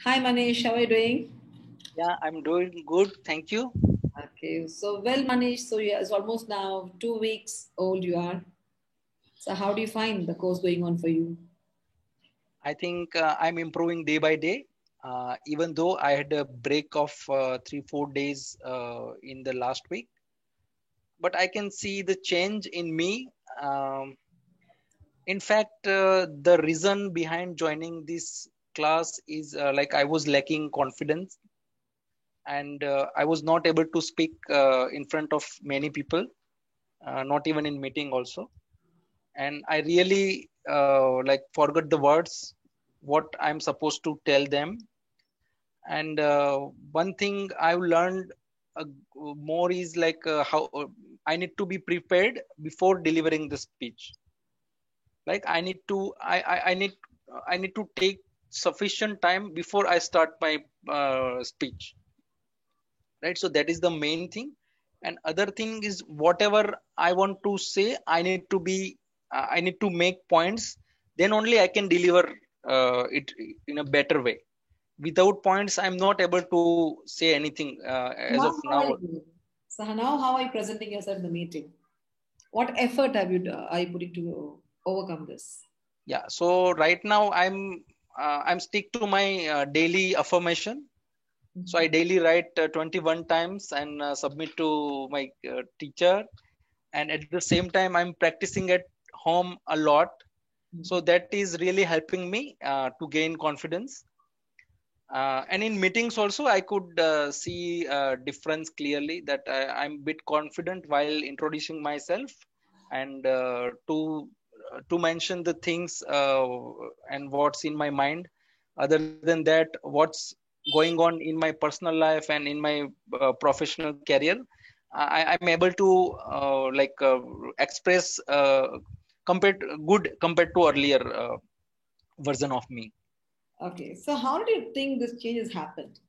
Hi Manish, how are you doing? Yeah, I'm doing good. Thank you. Okay, so well Manish, so yeah, it's almost now 2 weeks old you are. So how do you find the course going on for you? I think I'm improving day by day. Even though I had a break of 3, 4 days in the last week, but I can see the change in me. In fact, the reason behind joining this class is like I was lacking confidence and I was not able to speak in front of many people, not even in meeting also. And I really like forgot the words what I'm supposed to tell them. And one thing I've learned uh, more is like how I need to be prepared before delivering the speech. Like I need to take sufficient time before I start my speech, right? So that is the main thing. And other thing is whatever I want to say, I need to make points, then only I can deliver it in a better way. Without points I'm not able to say anything as Now of how now. are you doing? So now how are you presenting yourself in the meeting? What effort are you putting to overcome this? Yeah, so right now I'm stick to my daily affirmation. So I Mhm. daily write 21 times and submit to my teacher. And at the same time I'm practicing at home a lot. So Mhm. that is really helping me to gain confidence. And in meetings also I could see difference clearly that I'm a bit confident while introducing myself and to mention the things and what's in my mind. Other than that, what's going on in my personal life and in my professional career, I'm able to express compared good compared to earlier version of me. Okay, so how do you think this change has happened?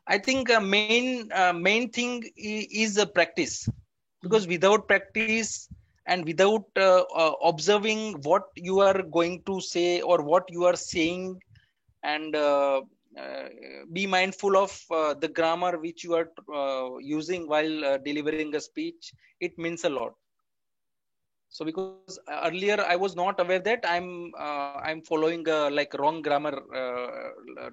I think main thing is a practice, Mhm. because without practice and without observing what you are going to say or what you are saying, and uh, be mindful of the grammar which you are using while delivering a speech, it means a lot. So because earlier I was not aware that I'm following like wrong grammar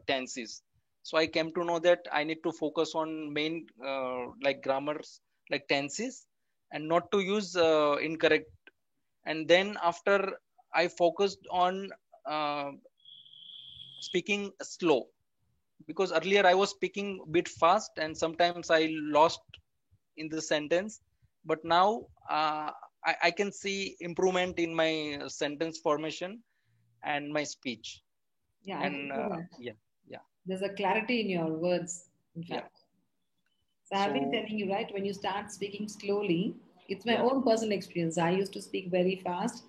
tenses. So I came to know that I need to focus on main like grammars, like tenses, and not to use incorrect. And then after I focused on uh, speaking slow, because earlier I was speaking a bit fast and sometimes I lost in the sentence. But now I can see improvement in my sentence formation and my speech. Yeah, I can And see that. yeah, yeah, There's a clarity in your words, in yeah. fact. So I've been So telling you, right, when you start speaking slowly, it's my yeah, own personal experience. I used to speak very fast.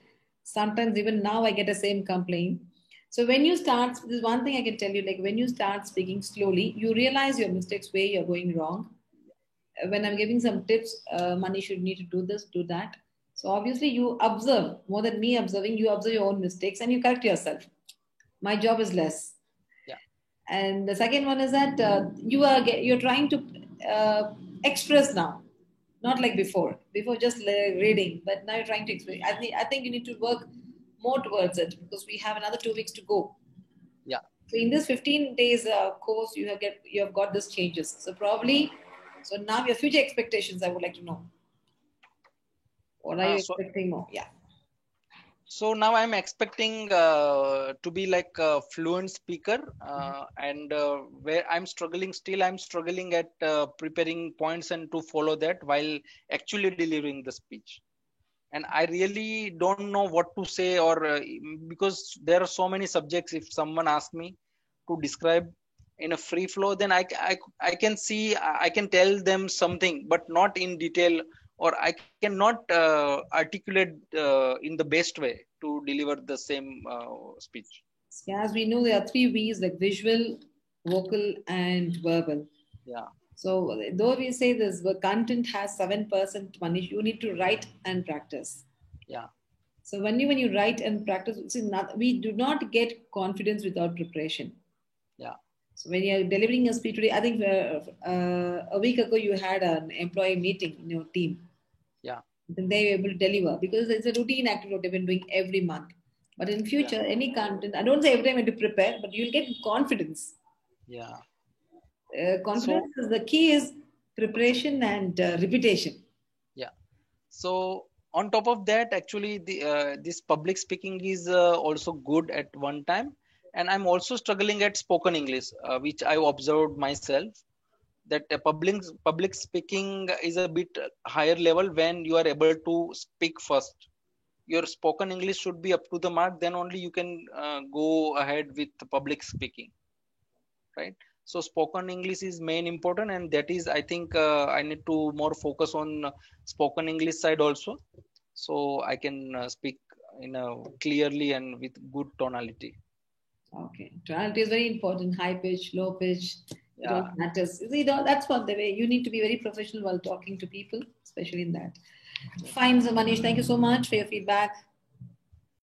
Sometimes even now I get the same complaint. So when you start, there's one thing I can tell you, like when you start speaking slowly, you realize your mistakes where you're going wrong. When I'm giving some tips, money should need to do this, do that. So obviously you observe more than me observing, you observe your own mistakes and you correct yourself. My job is less. yeah, And the second one is that you're trying to express now, not like before. Before just reading, but now you're trying to express. I think you need to work more towards it because we have another 2 weeks to go. yeah. So in this 15 days course, you have got these changes. So probably, so now your future expectations. I would like to know, what are you So expecting more? Yeah. so now I'm expecting to be like a fluent speaker, and where I'm struggling at preparing points and to follow that while actually delivering the speech. And I really don't know what to say, or because there are so many subjects. If someone asks me to describe in a free flow, then I can see, I can tell them something but not in detail, or I cannot articulate in the best way to deliver the same speech. Yeah, as we know, there are three V's like visual, vocal, and verbal. Yeah, So though we say this, the content has 7% money, you need to write and practice. yeah. So when you write and practice, we do not get confidence without preparation. Yeah. So when you're delivering a speech today, I think a week ago you had an employee meeting in your team. Yeah. Then they were able to deliver because it's a routine activity what they've been doing every month. But in future, any content, I don't say every time you have to prepare, but you'll get confidence. Yeah. Confidence is the key is preparation and repetition. Yeah. So on top of that, actually, this public speaking is also good at one time, and I'm also struggling at spoken English, which I observed myself that public speaking is a bit higher level when you are able to speak first. Your spoken English should be up to the mark, then only you can go ahead with public speaking, right? So spoken English is main important, and that is, I think, I need to more focus on spoken English side also, so I can speak in a clearly and with good tonality. Okay, tonality is very important. High pitch, low pitch, it all Yeah. matters. You know, that's what the way you need to be very professional while talking to people, especially in that. Fine, so Manish, thank you so much for your feedback.